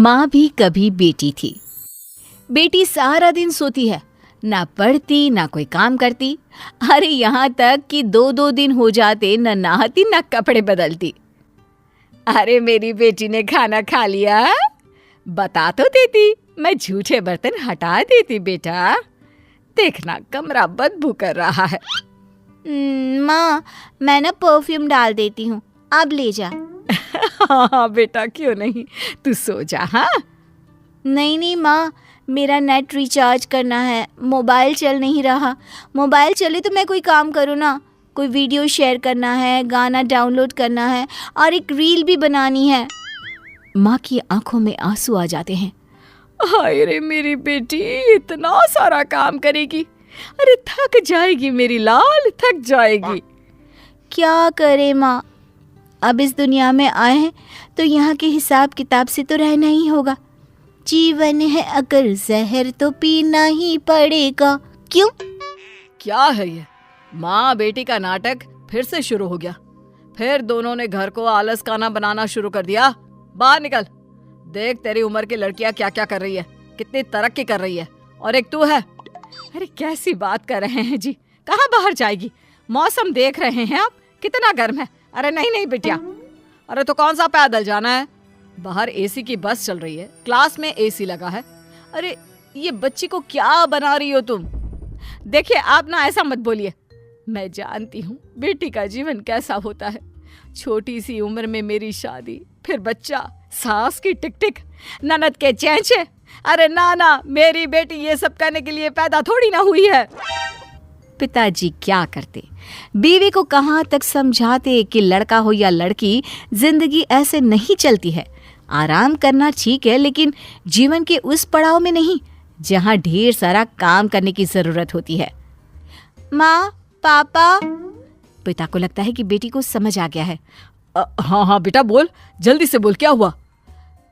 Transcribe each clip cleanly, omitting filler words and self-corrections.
माँ भी कभी बेटी थी। बेटी सारा दिन सोती है, ना पढ़ती ना कोई काम करती। अरे यहाँ तक कि 2-2 दिन हो जाते न नहाती न कपड़े बदलती। अरे मेरी बेटी ने खाना खा लिया? बता तो देती, मैं झूठे बर्तन हटा देती। बेटा देखना कमरा बदबू कर रहा है। माँ मैं ना परफ्यूम डाल देती हूँ, अब ले जा। हाँ बेटा क्यों नहीं, तू सो जा। हाँ नहीं माँ, मेरा नेट रिचार्ज करना है, मोबाइल चल नहीं रहा। मोबाइल चले तो मैं कोई काम करूँ ना, कोई वीडियो शेयर करना है, गाना डाउनलोड करना है और एक रील भी बनानी है। माँ की आंखों में आंसू आ जाते हैं। हाय रे मेरी बेटी इतना सारा काम करेगी, अरे थक जाएगी मेरी लाल, थक जाएगी। क्या करे माँ, अब इस दुनिया में आए हैं तो यहाँ के हिसाब किताब से तो रहना ही होगा। जीवन है अगर जहर तो पीना ही पड़ेगा। क्यों? क्या है ये, माँ बेटी का नाटक फिर से शुरू हो गया। फिर दोनों ने घर को आलस खाना बनाना शुरू कर दिया। बाहर निकल, देख तेरी उम्र की लड़कियां क्या क्या कर रही है, कितनी तरक्की कर रही है, और एक तू है। अरे कैसी बात कर रहे हैं जी, कहाँ बाहर जाएगी? मौसम देख रहे हैं आप, कितना गर्म है। अरे नहीं नहीं बिटिया, अरे तो कौन सा पैदल जाना है, बाहर एसी की बस चल रही है, क्लास में एसी लगा है। अरे ये बच्ची को क्या बना रही हो तुम? देखिए आप ना ऐसा मत बोलिए, मैं जानती हूँ बेटी का जीवन कैसा होता है। छोटी सी उम्र में मेरी शादी, फिर बच्चा, सास की टिक टिक, ननद के चेंचे। अरे ना, मेरी बेटी ये सब करने के लिए पैदा थोड़ी ना हुई है। पिताजी क्या करते, बीवी को कहाँ तक समझाते कि लड़का हो या लड़की, जिंदगी ऐसे नहीं चलती है। आराम करना ठीक है, लेकिन जीवन के उस पड़ाव में नहीं जहाँ ढेर सारा काम करने की जरूरत होती है। माँ, पापा। पिता को लगता है कि बेटी को समझ आ गया है। हाँ बेटा बोल, जल्दी से बोल, क्या हुआ?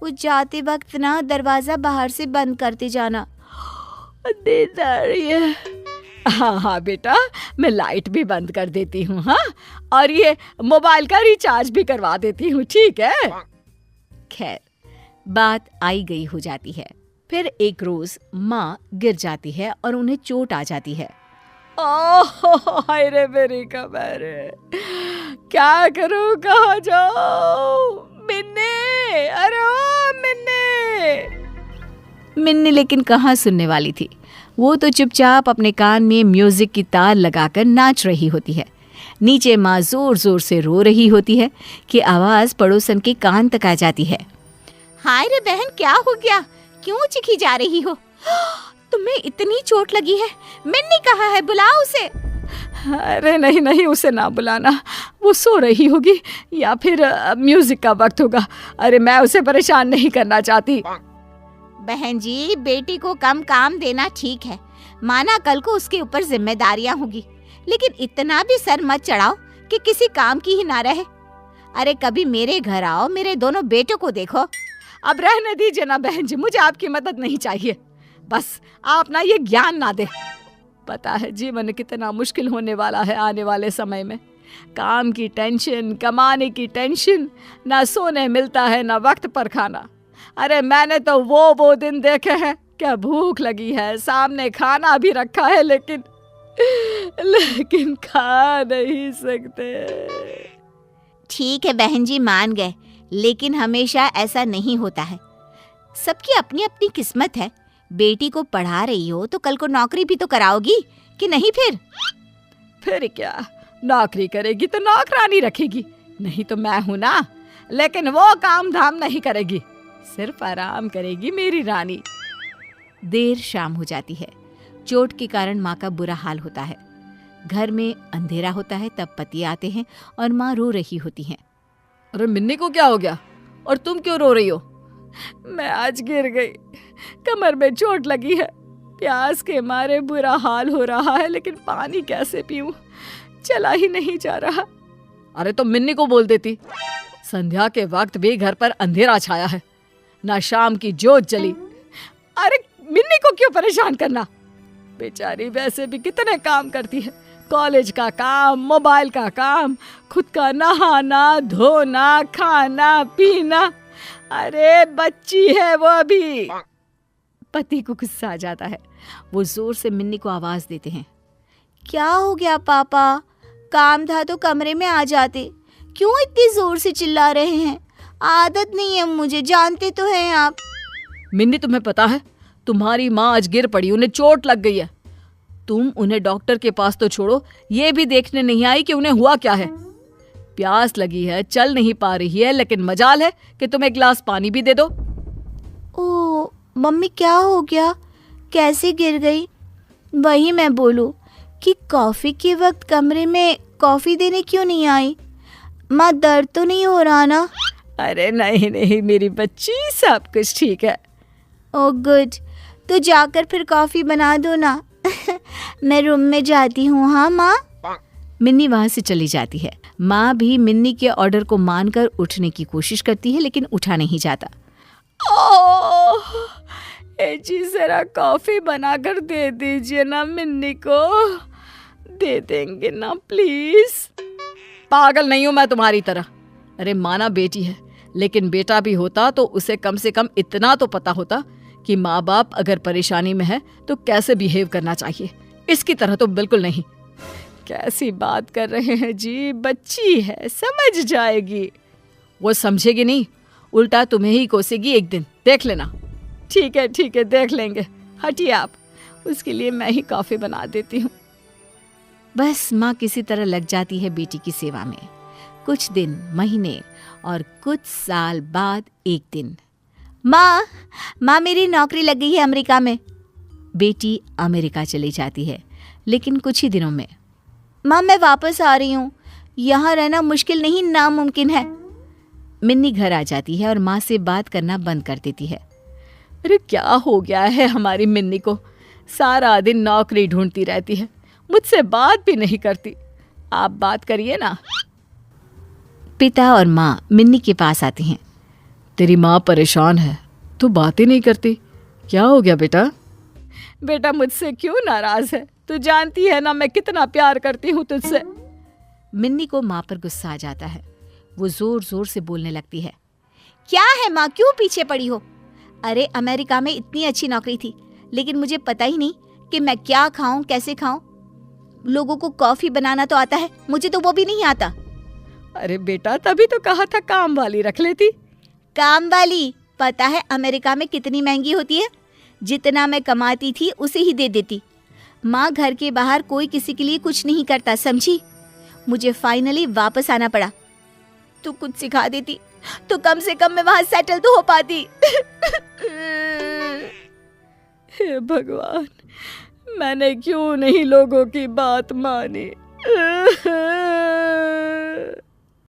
वो जाते वक्त ना दरवाजा बाहर से बंद करते जाना। नींद आ रही है। हाँ बेटा, मैं लाइट भी बंद कर देती हूँ। हाँ, और ये मोबाइल का रिचार्ज भी करवा देती हूँ, ठीक है? खैर बात आई गई हो जाती है। फिर एक रोज माँ गिर जाती है और उन्हें चोट आ जाती है। हाय रे मेरी कमर, क्या करूँ, कहाँ जाऊँ? मिन्नी, अरे ओ मिन्नी लेकिन कहाँ सुनने वाली थी। वो तो चुपचाप अपने कान में म्यूजिक की तार लगाकर नाच रही होती है। नीचे माँ जोर जोर से रो रही होती है कि आवाज पड़ोसन के कान तक आ जाती है। हाय रे बहन, क्या हो गया, क्यों चिखी जा रही हो? तुम्हें इतनी चोट लगी है? मिन्नी कहाँ है, बुलाओ उसे। अरे नहीं, उसे ना बुलाना, वो सो रही होगी या फिर म्यूजिक का वक्त होगा। अरे मैं उसे परेशान नहीं करना चाहती। बहन जी, बेटी को कम काम देना ठीक है, माना कल को उसके ऊपर जिम्मेदारियां होगी, लेकिन इतना भी सर मत चढ़ाओ कि किसी काम की ही ना रहे। अरे कभी मेरे घर आओ, मेरे दोनों बेटों को देखो। अब रहने दीजिए ना बहन जी, मुझे आपकी मदद नहीं चाहिए। बस आप ना ये ज्ञान ना दे। पता है जीवन कितना मुश्किल होने वाला है आने वाले समय में। काम की टेंशन, कमाने की टेंशन, ना सोने मिलता है ना वक्त पर खाना। अरे मैंने तो वो दिन देखे हैं, क्या भूख लगी है, सामने खाना भी रखा है, लेकिन खा नहीं सकते। ठीक है बहन जी, मान गए, लेकिन हमेशा ऐसा नहीं होता है। सबकी अपनी अपनी किस्मत है। बेटी को पढ़ा रही हो तो कल को नौकरी भी तो कराओगी कि नहीं? फिर क्या, नौकरी करेगी तो नौकरानी रखेगी, नहीं तो मैं हूं ना। लेकिन वो काम धाम नहीं करेगी, सिर्फ आराम करेगी मेरी रानी। देर शाम हो जाती है। चोट के कारण माँ का बुरा हाल होता है। घर में अंधेरा होता है, तब पति आते हैं और माँ रो रही होती हैं। अरे मिन्नी को क्या हो गया, और तुम क्यों रो रही हो? मैं आज गिर गई, कमर में चोट लगी है, प्यास के मारे बुरा हाल हो रहा है, लेकिन पानी कैसे पीऊं, चला ही नहीं जा रहा। अरे तो मिन्नी को बोल देती। संध्या के वक्त भी घर पर अंधेरा छाया है, ना शाम की जोत जली। अरे मिन्नी को क्यों परेशान करना, बेचारी वैसे भी कितने काम करती है, कॉलेज का काम, मोबाइल का काम, खुद का नहाना धोना, खाना पीना। अरे बच्ची है वो अभी। पति को गुस्सा आ जाता है। वो जोर से मिन्नी को आवाज देते हैं। क्या हो गया पापा? काम था तो कमरे में आ जाते, क्यों इतनी जोर से चिल्ला रहे हैं? आदत नहीं है मुझे, जानते तो हैं आप। मिन्नी तुम्हें पता है, तुम्हारी माँ आज गिर पड़ी, उन्हें चोट लग गई है। तुम उन्हें डॉक्टर के पास तो छोड़ो, ये भी देखने नहीं आई कि उन्हें हुआ क्या है। प्यास लगी है, चल नहीं पा रही है, लेकिन मजाल है कि तुम एक गिलास पानी भी दे दो। ओ मम्मी, क्या हो गया? कैसे गिर गई? वही मैं बोलूं कि कॉफी के वक्त कमरे में कॉफी देने क्यों नहीं आई? माँ, दर्द तो नहीं हो रहा ना? अरे नहीं नहीं मेरी बच्ची, सब कुछ ठीक है। ओह गुड, तो जाकर फिर कॉफी बना दो ना। मैं रूम में जाती हूँ। हाँ माँ। मिन्नी वहां से चली जाती है। माँ भी मिन्नी के ऑर्डर को मानकर उठने की कोशिश करती है, लेकिन उठा नहीं जाता। ओह जी, जरा कॉफी बनाकर दे दीजिए ना मिन्नी को। दे देंगे ना प्लीज। पागल नहीं हूं मैं तुम्हारी तरह। अरे माना बेटी है, लेकिन बेटा भी होता तो उसे कम से कम इतना तो पता होता कि माँ बाप अगर परेशानी में है तो कैसे बिहेव करना चाहिए। इसकी तरह तो बिल्कुल नहीं। कैसी बात कर रहे हैं जी, बच्ची है, समझ जाएगी। वो समझेगी नहीं, उल्टा तुम्हें ही कोसेगी एक दिन, देख लेना। ठीक है देख लेंगे, हटिए आप। उसके लिए मैं ही कॉफी बना देती हूँ। बस माँ किसी तरह लग जाती है बेटी की सेवा में। कुछ दिन, महीने और कुछ साल बाद एक दिन। माँ मेरी नौकरी लग गई है अमेरिका में। बेटी अमेरिका चली जाती है, लेकिन कुछ ही दिनों में। माँ मैं वापस आ रही हूँ, यहाँ रहना मुश्किल नहीं नामुमकिन है। मिन्नी घर आ जाती है और माँ से बात करना बंद कर देती है। अरे क्या हो गया है हमारी मिन्नी को? सारा दिन नौकरी ढूंढती रहती है, मुझसे बात भी नहीं करती। आप बात करिए ना। पिता और माँ मिन्नी के पास आती हैं। तेरी माँ परेशान है, तू बातें नहीं करती, क्या हो गया बेटा? बेटा मुझसे क्यों नाराज है? तू जानती है ना मैं कितना प्यार करती हूँ तुझसे। मिन्नी को माँ पर गुस्सा आ जाता है। वो जोर जोर से बोलने लगती है। क्या है माँ, क्यों पीछे पड़ी हो? अरे अमेरिका में इतनी अच्छी नौकरी थी, लेकिन मुझे पता ही नहीं कि मैं क्या खाऊं, कैसे खाऊं। लोगों को कॉफी बनाना तो आता है, मुझे तो वो भी नहीं आता। अरे बेटा तभी तो कहा था काम वाली रख लेती। काम वाली? पता है अमेरिका में कितनी महंगी होती है? जितना मैं कमाती थी उसे ही दे देती। माँ, घर के बाहर कोई किसी के लिए कुछ नहीं करता, समझी? मुझे फाइनली वापस आना पड़ा। तू कुछ सिखा देती तो कम से कम मैं वहां सेटल तो हो पाती। हे भगवान, मैंने क्यों नहीं लोगों की बात मानी।